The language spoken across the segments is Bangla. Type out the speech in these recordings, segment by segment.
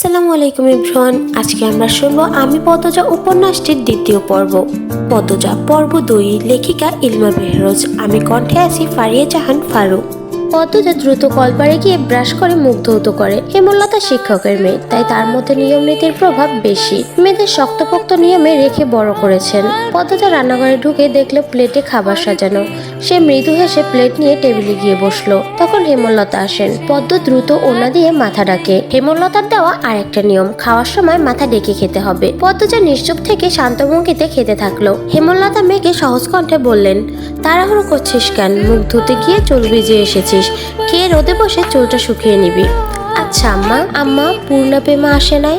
আসসালামু আলাইকুম এভরিওয়ান। আজকে আমরা শুনবো আমি পদ্মজা উপন্যাসটির দ্বিতীয় পর্ব। পদ্মজা পর্ব 2, লেখিকা ইলমা বেহরোজ। আমি কণ্ঠে আছি ফারিয়া জাহান ফারুক। পদ্মজা দ্রুত কলপারে গিয়ে ব্রাশ করে মুখ ধৌত করে। হেমলতা শিক্ষকের মেয়ে, তাই তার মধ্যে নিয়ম নীতির প্রভাব বেশি। মেয়েদের শক্তপোক্ত নিয়মে রেখে বড় করেছেন। পদ্মজা রান্নাঘরে ঢুকে দেখলো প্লেটে খাবার সাজানো। সে মৃদু হেসে প্লেট নিয়ে টেবিলে গিয়ে বসলো। তখন হেমলতা আসেন। পদ্ম দ্রুত ওড়না দিয়ে মাথা ডাকে। হেমলতার দেওয়া আরেকটা নিয়ম, খাওয়ার সময় মাথা ডেকে খেতে হবে। পদ্মজা নিশ্চুপ থেকে শান্ত ভঙ্গিতে খেতে থাকলো। হেমলতা মেয়েকে সহজ কণ্ঠে বললেন, তাড়াহুড়ো করছিস কেন? মুখ ধুতে গিয়ে চুল ভিজিয়ে এসেছিস, খেয়ে রোদে বসে চুলটা শুকিয়ে নিবি। আচ্ছা আম্মা পূর্ণা প্রেমা আসে নাই?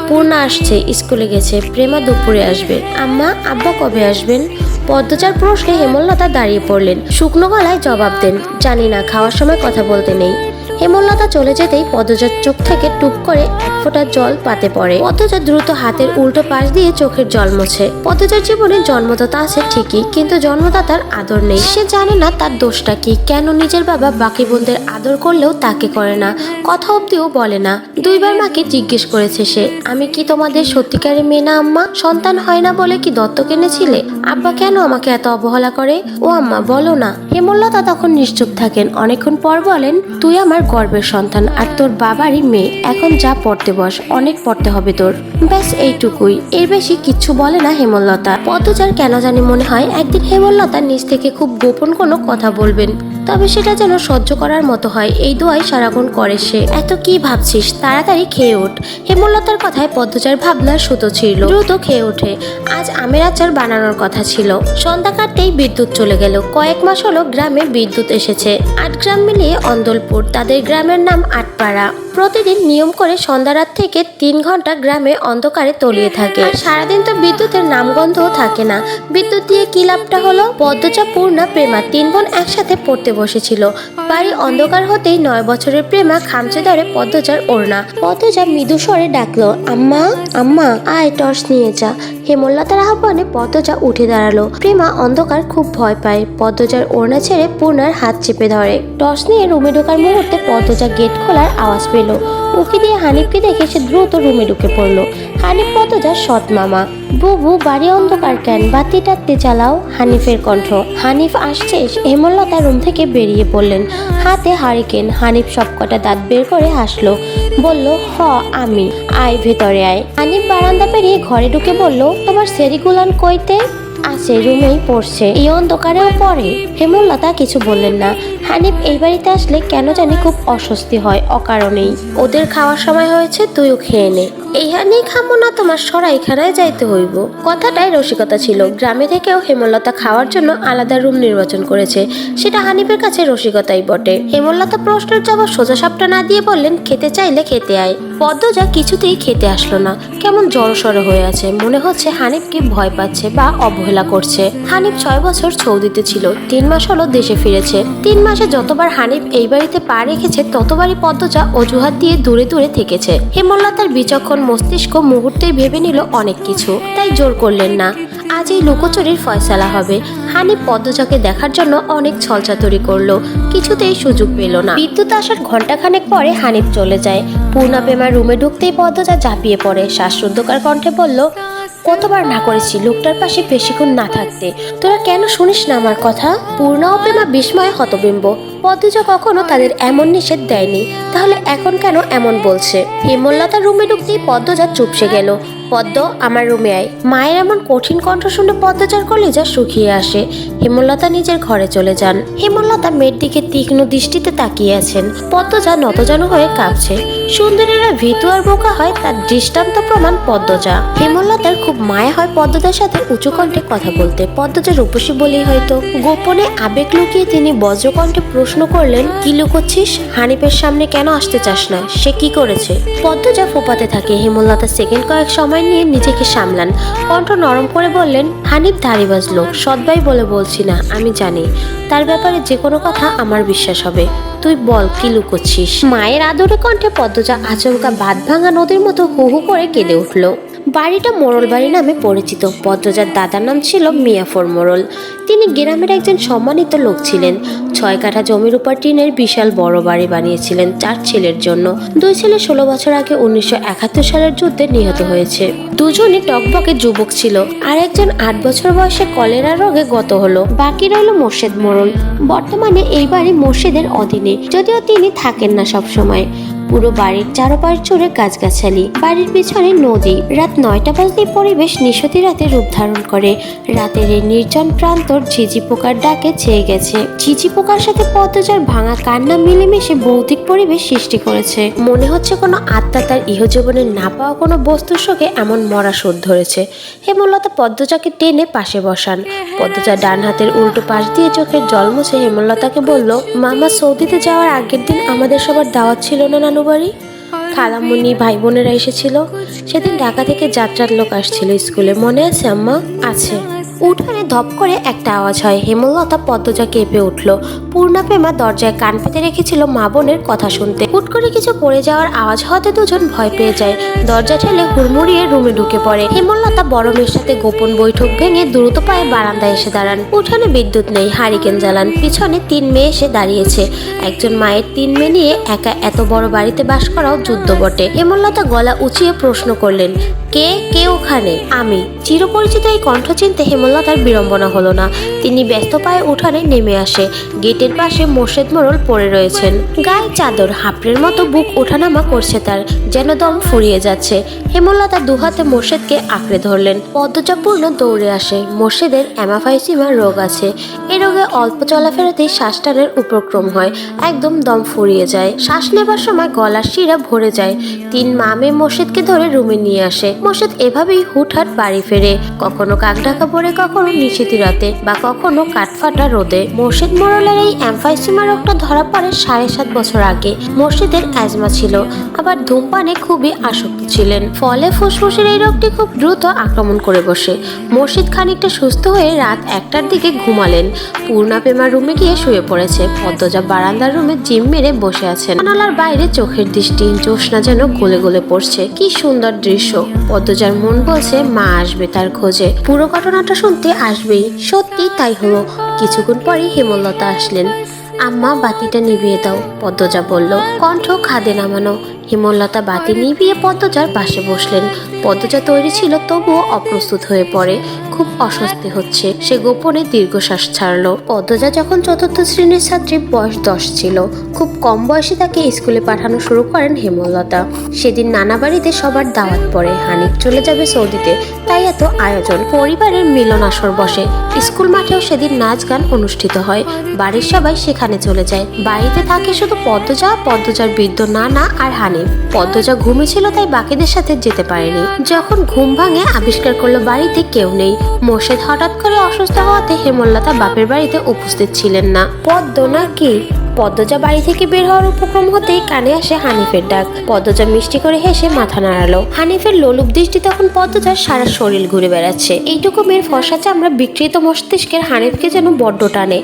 পূর্ণা আসছে, স্কুলে গেছে। প্রেমা দুপুরে আসবে। আম্মা আব্বা কবে আসবেন? পদ্মজার প্রশ্নে হেমলতা দাঁড়িয়ে পড়লেন। শুকনো গলায় জবাব দেন, জানি না, খাওয়ার সময় কথা বলতে নেই। হেমলতা চলে যেতেই পদ্মজার চোখ থেকে টুপ করে এক ফোঁটা জল পাতে পড়ে। পদ্মজা দ্রুত হাতের উল্টো পাশ দিয়ে চোখের জল মোছে। পদ্মজার জীবনে জন্মদাতা আছে ঠিকই, কিন্তু জন্মদাতার আদর নেই। সে জানে না তার দোষটা কি, কেন নিজের বাবা বাকি বোনদের আদর করলেও তাকে করে না, কথা অব্দিও বলে না। দুইবার মাকে জিজ্ঞেস করেছে সে, আমি কি তোমাদের সত্যিকারের মেয়ে না আম্মা? সন্তান হয় না বলে কি দত্তক এনেছিলে? আব্বা কেন আমাকে এত অবহেলা করে? ও আম্মা বলো না। হেমলতা তখন নিশ্চুপ থাকেন। অনেকক্ষণ পর বলেন, তুই আমার গর্বের সন্তান আর তোর বাবারই মেয়ে। এখন যা পড়তে বস, অনেক পড়তে হবে তোর। ব্যাস এইটুকুই, এর বেশি কিচ্ছু বলে না হেমলতা। পদ্মজার কেন জানি মনে হয় একদিন হেমলতা নিজ থেকে খুব গোপন কোনো কথা বলবেন, তবে সেটা যেন সহ্য করার মতো হয়। এই দোয়াই সারাক্ষণ করে সে। এত কি ভাবছিস, তাড়াতাড়ি খেয়ে ওঠ। হেমলতার কথায় পদ্মজার ভাবনার সুতো ছিল। দ্রুত খেয়ে ওঠে। আজ আমের আচার বানানোর কথা ছিল। সন্ধ্যা কাটতেই বিদ্যুৎ চলে গেল। কয়েক মাস হলো গ্রামে বিদ্যুৎ এসেছে। 8 গ্রাম মিলিয়ে অন্দলপুর, তাদের গ্রামের নাম আটপাড়া। প্রতিদিন নিয়ম করে সন্ধ্যা রাত থেকে 3 ঘন্টা গ্রামে অন্ধকারে তলিয়ে থাকে। আর সারাদিন তো বিদ্যুতের নামগন্ধও থাকে না। বিদ্যুৎ দিয়ে কি লাভটা হলো? পদ্মজা, পূর্ণা, প্রেমা 3 বোন একসাথে পড়তে বসেছিল। বাড়ি অন্ধকার হতেই 9 বছরের প্রেমা খামচে ধরে পদ্মজার ওড়না। পদ্মজা মৃদু স্বরে ডাকলো, আম্মা আম্মা আয়, টর্চ নিয়ে যা। হেমলতার আহ্বানে পদ্মজা উঠে দাঁড়ালো। প্রেমা অন্ধকার খুব ভয় পায়। পদ্মজার ওড়না ছেড়ে পূর্ণার হাত চেপে ধরে। টর্চ নিয়ে রুমে ঢোকার মুহূর্তে পদ্মজা গেট খোলার আওয়াজ পেল। উকি দিয়ে হানিফকে দেখে সে দ্রুত রুমে ঢুকে পড়লো। হানিফ পদ্মজার সৎ মামা। বুবু, বাড়ি অন্ধকার কেন? বাতি টাতি চালাও। হানিফের কণ্ঠ। হানিফ আসছিস? হেমলতা রুম থেকে বেরিয়ে পড়লেন, হাতে হারিকেন। হানিফ সবকটা দাঁত বের করে হাসলো, বলল, হ আমি। আয় ভেতরে আয়। হানিফ বারান্দা পেরিয়ে ঘরে ঢুকে বলল, তোমার সেরিগুলান কইতে? আছে, রুমেই পড়ছে। এই অন্ধকারেও পড়ে? হেমলতা কিছু বললেন না। হানিফ এই বাড়িতে আসলে কেন জানি খুব অস্বস্তি হয় অকারণেই। ওদের খাওয়ার সময় হয়েছে, তুইও খেয়ে নে। এইখানেই খাবো না, তোমার সরাইখানায় যাইতে হইব। কথাটাই রসিকতা ছিল। গ্রামে থেকেও হেমলতা খাওয়ার জন্য আলাদা রুম নির্বাচন করেছে। সেটা হানিফের কাছে রসিকতাই বটে। হেমলতা প্রশ্নের জবাব সোজা সাপটা না দিয়ে বললেন, খেতে চাইলে খেতে আয়। পদ্মজা কিছুতেই খেতে আসলো না। কেমন জড়সড় হয়ে আছে, মনে হচ্ছে হানিফকে ভয় পাচ্ছে বা অবহেলা করছে। হানিফ 6 বছর সৌদিতে ছিল। 3 মাস হলো দেশে ফিরেছে। 3 মাসে যতবার হানিফ এই বাড়িতে পা রেখেছে ততবারই পদ্মজা অজুহাত দিয়ে দূরে দূরে থেকেছে। হেমলতার বিচক্ষণ মস্তিষ্ক মুহূর্তেই ভেবে নিল অনেক কিছু, তাই জোর করলেন না। আজ এই লুকোচুরির ফয়সালা হবে। হানিফ পদ্মজাকে দেখার জন্য অনেক ছলচাতুরি করলো, কিছুতেই সুযোগ পেল না। বিদ্যুৎ আসার ঘন্টাখানেক পরে হানিফ চলে যায়। পূর্ণা প্রেমার রুমে ঢুকতেই পদ্মজা ঝাঁপিয়ে পড়ে। শ্বাসরুদ্ধকর কণ্ঠে বলল, কতবার না করেছি লোকটার পাশে বেশিক্ষণ না থাকতে, তোরা কেন শুনিস না আমার কথা? পূর্ণা ও প্রেমা বিস্ময়ে হতবিম্ব। পদ্মজা কখনো তাদের এমন নিষেধ দেয়নি, তাহলে এখন কেন এমন বলছে? হেমলতার রুমে ঢুকতেই পদ্মজা চুপসে গেল। পদ্ম, আমার রুমে আয়। মায়ের এমন কঠিন কণ্ঠ শুনে পদ্মজার কলিজা শুকিয়ে আসে। হেমলতা নিজের ঘরে চলে যান। হেমলতা মেয়ের দিকে তীক্ষ্ণ দৃষ্টিতে তাকিয়ে আছেন। পদ্মজা নতজানু হয়ে কাঁপছে। সুন্দরীরা ভীতু আর বোকা হয় তার দৃষ্টান্ত প্রমাণ পদ্মজা। হেমলতার খুব মায়া হয় পদ্মজার সাথে উঁচু কণ্ঠে কথা বলতে। পদ্মজা রূপসী বলেই হয়তো। গোপনে আবেগ লুকিয়ে তিনি বজ্রকণ্ঠে প্রশ্ন করলেন, কি লুকোচ্ছিস? হানিফের সামনে কেন আসতে চাস না? সে কি করেছে? পদ্মজা ফোপাতে থাকে। হেমলতা সেকেন্ড কয়েক সময় নিয়ে নিজেকে সামলান। কণ্ঠ নরম করে বললেন, হানিফ ধারিবাজ লোক, সৎভাই বলে বলছি না। আমি জানি তার ব্যাপারে যে কোনো কথা আমার বিশ্বাস হবে। তুই বল, কি লুকোচ্ছিস? মায়ের আদরে কণ্ঠে পদ্মজা আচমকা বাঁধ ভাঙা নদীর মতো হু হু করে কেঁদে উঠল। বাড়িটা মোড়ল বাড়ি নামে পরিচিত। পদ্মজার দাদার নাম ছিল মিয়াফর মোড়ল। তিনি তিনি গ্রামের একজন সম্মানিত লোক ছিলেন। 6 কাঠা জমির উপর টিনের বিশাল বড় বাড়ি বানিয়েছিলেন 4 ছেলের জন্য। 2 ছেলে 16 বছর আগে 1971 সালের যুদ্ধে নিহত হয়েছে। দুজনই টকবকে যুবক ছিল, আর একজন 8 বছর বয়সে কলেরা রোগে গত হলো। বাকি রইল মোর্শেদ মোড়ল। বর্তমানে এই বাড়ি মোর্শেদের অধীনে, যদিও তিনি থাকেন না সব সময়। পুরো বাড়ির চারপাশ জুড়ে গাছগাছালি, বাড়ির পিছনে নদী। রাত 9টা বাজলেই পরিবেশ নিশতি রাতে রূপ ধারণ করে। রাতের এই নির্জন প্রান্তর ঝিঝি পোকার ডাকে ছেয়ে গেছে। ঝিঝি পোকার সাথে পদ্মজার ভাঙা কান্না মিলেমিশে ভৌতিক পরিবেশ সৃষ্টি করেছে। মনে হচ্ছে কোনো আত্মা তার ইহজীবনে না পাওয়া কোনো বস্তুর শোকে এমন মরা শোধ ধরেছে। হেমলতা পদ্মজাকে টেনে পাশে বসান। পদ্মজা ডান হাতের উল্টো পাশ দিয়ে চোখের জল মুছে হেমলতাকে বলল, মামা, সৌদিতে যাওয়ার আগের দিন আমাদের সবার দাওয়াত ছিল না নানু বাড়ি? খালামুনি, ভাই বোনেরা এসেছিল। সেদিন ঢাকা থেকে যাত্রার লোক আসছিল স্কুলে, মনে আছে আম্মা? আছে। উঠানে ধপ করে একটা আওয়াজ হয়। হেমলতা পদ্মজা কেঁপে উঠল। পূর্ণাপেমা দরজায় কান পেতে রেখেছিল মা বোনের কথা শুনতে। হুট করে কিছু পড়ে যাওয়ার আওয়াজ হতে দুজন ভয় পেয়ে যায়। দরজা ঠেলে হুড়মুড়িয়ে রুমে ঢুকে পড়ে। হেমলতা বড় মেয়ের সাথে গোপন বৈঠক ভেঙে দ্রুত পায়ে বারান্দায় এসে দাঁড়ান। উঠানে বিদ্যুৎ নেই, হারিকেন জ্বালান। পিছনে 3 মেয়ে এসে দাঁড়িয়েছে। একজন মায়ের 3 মেয়ে নিয়ে একা এত বড় বাড়িতে বাস করাও যুদ্ধ বটে। হেমলতা গলা উঁচিয়ে প্রশ্ন করলেন, কে ওখানে? আমি। চিরপরিচিত এই কণ্ঠ চিনতে হেমলতার বিড়ম্বনা হলো না। তিনি ব্যস্ত পায়ে উঠানে নেমে আসে। গেটের পাশে মোর্শেদ মোড়ল পড়ে রয়েছেন। গায়ে চাদর, হাঁপড়ের মতো বুক ওঠানামা করছে তার, যেন দম ফুরিয়ে যাচ্ছে। হেমলতা দুহাতে মোর্শেদকে আঁকড়ে ধরলেন। পদ্মজা পূর্ণ দৌড়ে আসে। মোর্শেদের এমাফাইসিমা রোগ আছে। এই রোগে অল্প চলাফেরাতেই শ্বাস টানের উপক্রম হয়, একদম দম ফুরিয়ে যায়। শ্বাস নেবার সময় গলার শিরা ভরে যায়। 3 মামে মোর্শেদকে ধরে রুমে নিয়ে আসে। মোর্শেদ এভাবেই হুটহাট বাড়ি ফেরে, কখনো কাকডাকা পড়ে, কখনো নিশিতি রাতে, বা কখনো কাঠফাটা রোদে। মোর্শেদ মোড়লের এই এমফাইসিমা রোগটা ধরা পড়ে 7.5 বছর আগে। মোর্শেদের অ্যাজমা ছিল, আবার ধূমপানে খুবই আসক্ত ছিলেন। ফলে ফুসফুসের এই রোগটি খুব দ্রুত আক্রমণ করে বসে। মোর্শেদ খানিকটা সুস্থ হয়ে রাত 1টার দিকে ঘুমালেন। পূর্ণাপেমা রুমে গিয়ে শুয়ে পড়েছে। পদ্মজা বারান্দার রুমে জিম মেরে বসে আছেন। জানালার বাইরে চোখের দৃষ্টি, জ্যোৎস্না যেন গলে গলে পড়ছে। কি সুন্দর দৃশ্য। পদ্মজার মন বলছে মা আসবে তার খোঁজে, পুরো ঘটনাটা শুনতে আসবেই। সত্যি তাই হলো। কিছুক্ষণ পরেই হেমলতা আসলেন। আম্মা, বাতিটা নিভিয়ে দাও, পদ্মজা বলল, কণ্ঠ খাদে নামানো। হেমলতা বাতি নিভিয়ে পদ্মজার পাশে বসলেন। পদ্মজা তৈরি ছিল, তবুও অপ্রস্তুত হয়ে পড়ে। খুব অস্বস্তি হচ্ছে। সে গোপনে দীর্ঘশ্বাস ছাড়ল। পদ্মজা যখন 4র্থ শ্রেণীর ছাত্রী, বয়স 10 ছিল। খুব কম বয়সে তাকে স্কুলে পাঠানো শুরু করেন হেমলতা। সেদিন নানা বাড়িতে সবার দাওয়াত পড়ে। হানিফ চলে যাবে সৌদিতে, তাই এত আয়োজন। পরিবারের মিলন আসর বসে। স্কুল মাঠেও সেদিন নাচ গান অনুষ্ঠিত হয়। বাড়ির সবাই সেখানে চলে যায়। বাড়িতে থাকে শুধু পদ্মজার বৃদ্ধ নানা আর হানিফ। পদ্মজা ঘুমিয়েছিল, তাই বাকিদের সাথে যেতে পারেনি। যখন ঘুম ভাঙে, আবিষ্কার করলো বাড়িতে কেউ নেই। মোর্শেদ হঠাৎ করে অসুস্থ হওয়াতে হেমলতা বাপের বাড়িতে উপস্থিত ছিলেন না। পদ্ম নাকি? পদ্মজা বাড়ি থেকে বের হওয়ার উপক্রম হতেই কানে আসে হানিফের ডাক। পদ্মজা মিষ্টি করে হেসে মাথা নাড়ালো। হানিফের লোলুপ দৃষ্টি তখন পদ্মজার সারা শরীর ঘুরে বেড়াচ্ছে। এইটুকু মেয়ের ফর্সা চামড়া বিকৃত মস্তিষ্কের হানিফকে যেন বড্ড টানে।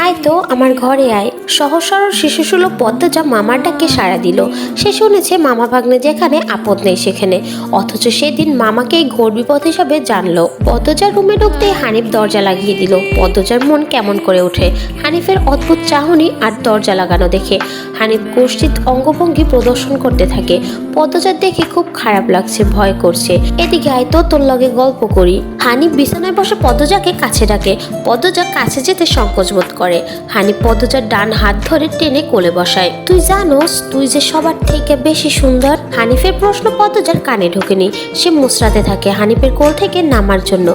আয় তো, আমার ঘরে আয়। সহজ সরল শিশুসুলভ পদ্মজা মামার ডাকে সাড়া দিল। সে শুনেছে মামা ভাগ্নে যেখানে, আপদ নেই সেখানে। অথচ সেদিন মামাকেই ঘোর বিপদ হিসাবে জানলো। পদ্মজার রুমে ঢুকতেই হানিফ দরজা লাগিয়ে দিল। পদ্মজার মন কেমন করে ওঠে হানিফের অদ্ভুত চাহনি আর দরজা লাগানো দেখে। হানিফ কুৎসিত অঙ্গভঙ্গি প্রদর্শন করতে থাকে। পদ্মজার দেখে খুব খারাপ লাগছে, ভয় করছে। এদিকে আয় তো, তোর লগে গল্প করি। হানিফ বিছানায় বসে পদ্মজাকে কাছে ডাকে। পদ্মজা কাছে যেতে সংকোচ বোধ করে। হানিফ পদ্মজার ডান হাত ধরে টেনে কোলে বসায়। তুই জানোস তুই যে সবার থেকে বেশি সুন্দর? হানিফের প্রশ্ন পদ্মজার কানে ঢোকেনি। সে মুচড়াতে থাকে হানিফের কোল থেকে নামার জন্য।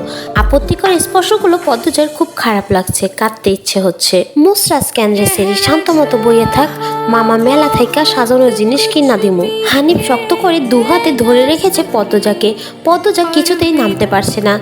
আপত্তিকর স্পর্শগুলো পদ্মজার খুব খারাপ লাগছে, কাঁদতে ইচ্ছে হচ্ছে। মুচড়াস কেন রে সেরি, শান্ত মতো বইয়ে থাক। মামা মেলা থাইকা সাজানোর জিনিস কিনা দিমু। হানিফ শক্ত করে 2 হাতে ধরে রেখেছে পদ্মজাকে। পদ্মজা কিছুতেই নামতে পারছে না।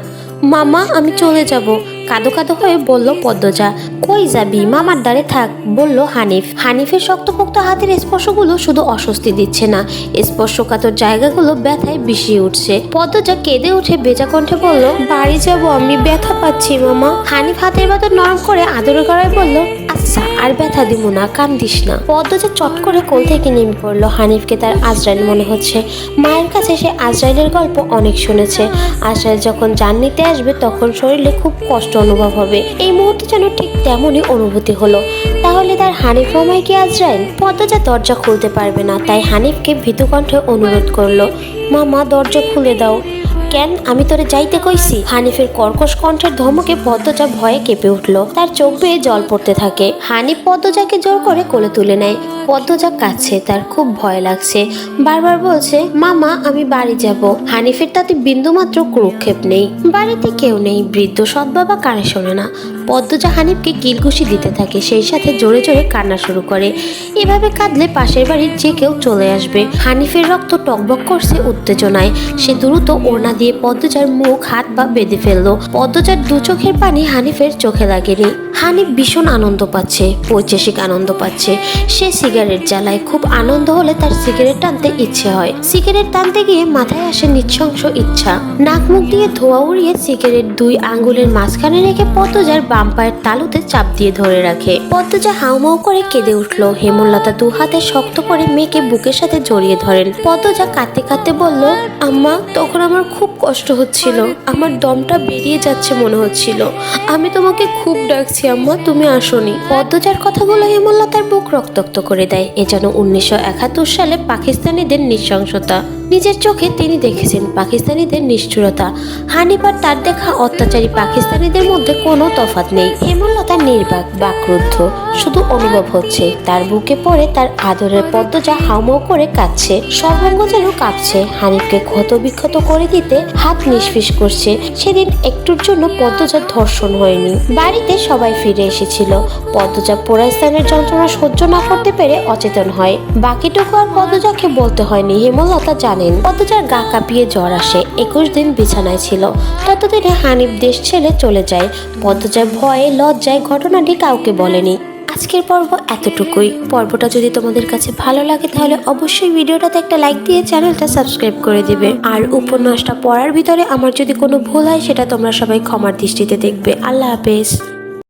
মামা, আমি চলে যাব, কাঁদো কাঁদো হয়ে বলল পদ্মজা। কই যাবি? মামার দ্বারে থাক, বলল হানিফ। হানিফের শক্তপোক্ত হাতের স্পর্শগুলো শুধু অস্বস্তি দিচ্ছে না, স্পর্শকাতর জায়গাগুলো ব্যথায় বিষিয়ে উঠছে। পদ্মজা কেঁদে উঠে বেজা কণ্ঠে বলল, বাড়ি যাব আমি, ব্যথা পাচ্ছি মামা। হানিফ হাতের ভেতর নরম করে আদরে গলায় বলল, আচ্ছা আচ্ছা আর ব্যথা দিব না, কান্দিস না। পদ্মজা চট করে কোল থেকে নেমে পড়লো। হানিফকে তার আজরাইল মনে হচ্ছে। মায়ের কাছে সে আজরাইলের গল্প অনেক শুনেছে। আজরাইল যখন জান নিতে আসবে তখন শরীরে খুব কষ্ট অনুভব হবে। এই মুহূর্তে যেন ঠিক তেমনই অনুভূতি হলো। তাহলে তার হানিফ মামাই কি আজরাইল? পদ্মজা দরজা খুলতে পারবে না, তাই হানিফকে ভীতু কণ্ঠে অনুরোধ করলো, মামা দরজা খুলে দাও। কেন, আমি তোরে যাইতে কইছি? হানিফের কর্কশ কণ্ঠের ধমকে পদ্মজা ভয়ে কেঁপে উঠল। তার চোখ বেয়ে জল পড়তে থাকে। হানিফ পদ্মজাকে জোর করে কোলে তুলে নেয়। পদ্মজা কাঁদছে, তার খুব ভয় লাগছে। বারবার বলছে, মামা আমি বাড়ি যাব। হানিফের তাতে বিন্দুমাত্র ক্রুক্ষেপ নেই। বাড়িতে কেউ নেই, বৃদ্ধ সৎ বাবা কানে শোনে না। পদ্মজা হানিফকে কিলঘুষি দিতে থাকে, সেই সাথে জোরে জোরে কান্না শুরু করে। এভাবে কাঁদলে পাশের বাড়ির যে কেউ চলে আসবে। হানিফের রক্ত টকবক করছে উত্তেজনায়। সে দ্রুত ওড়না দিয়ে পদ্মজার মুখ হাত পা বেঁধে ফেললো। পদ্মজার দু চোখের পানি হানিফের চোখে লাগেনি। হানিফ ভীষণ আনন্দ পাচ্ছে, পৈশাসিক আনন্দ পাচ্ছে। সে সিগারেট জ্বালায়। খুব আনন্দ হলে তার সিগারেট টানতে ইচ্ছে হয়। সিগারেট টানতে গিয়ে মাথায় আসে নৃশংস ইচ্ছা। নাক মুখ দিয়ে ধোঁয়া উড়িয়ে সিগারেট দুই আঙ্গুলের মাঝখানে রেখে পদ্মজার বাম পায়ের তালুতে চাপ দিয়ে ধরে রাখে। পদ্মজা হাউমাউ করে কেঁদে উঠল। হেমলতা দু হাতে শক্ত করে মেয়েকে বুকের সাথে জড়িয়ে ধরেন। পদ্মজা কাঁদতে কাঁদতে বলল, আম্মা তখন আমার খুব কষ্ট হচ্ছিল, আমার দমটা বেরিয়ে যাচ্ছে মনে হচ্ছিল। আমি তোমাকে খুব ডাকছি আম্মা, তুমি আসোনি। পদ্মজার কথাগুলো হেমলতার বুক রক্তাক্ত করে দেয়। এ যেন 1971 সালে পাকিস্তানিদের নৃশংসতা। নিজের চোখে তিনি দেখেছেন পাকিস্তানিদের নিষ্ঠুরতা। হানিফ আর তার দেখা অত্যাচারী পাকিস্তানিদের মধ্যে কোনো তফাৎ নেই। হেমলতা নির্বাক, বাকরুদ্ধ, শুধু অনুভব হচ্ছে তার বুকে পড়ে তার আদরের পদ্মজা হাউমাউ করে কাঁদছে। সর্বাঙ্গ যেন কাঁপছে। হানিফকে ক্ষতবিক্ষত করে দিতে হাত নিষ্ফিস করছে। সেদিন একটুর জন্য পদ্মজার ধর্ষণ হয়নি। বাড়িতে সবাই ফিরে এসেছিল। পদ্মজা পোড়া স্থানের যন্ত্রণা সহ্য না করতে পেরে অচেতন হয়। বাকিটুকু আর পদ্মজাকে বলতে হয়নি। হেমলতা জানেন পদ্মজার গা কাঁপিয়ে জ্বর আসে। 21 দিন বিছানায় ছিল। ততদিনে হানিফ দেশ ছেড়ে চলে যায়। পদ্মজার ভয়ে লজ্জায় ঘটনাটি কাউকে বলেনি। আজকের পর্ব এতটুকুই। পর্বটা যদি তোমাদের কাছে ভালো লাগে তাহলে অবশ্যই ভিডিওটাতে একটা লাইক দিয়ে চ্যানেলটা সাবস্ক্রাইব করে দিবে। আর উপন্যাসটা পড়ার ভিতরে আমার যদি কোনো ভুল হয় সেটা তোমরা সবাই ক্ষমার দৃষ্টিতে দেখবে। আল্লাহ হাফেজ।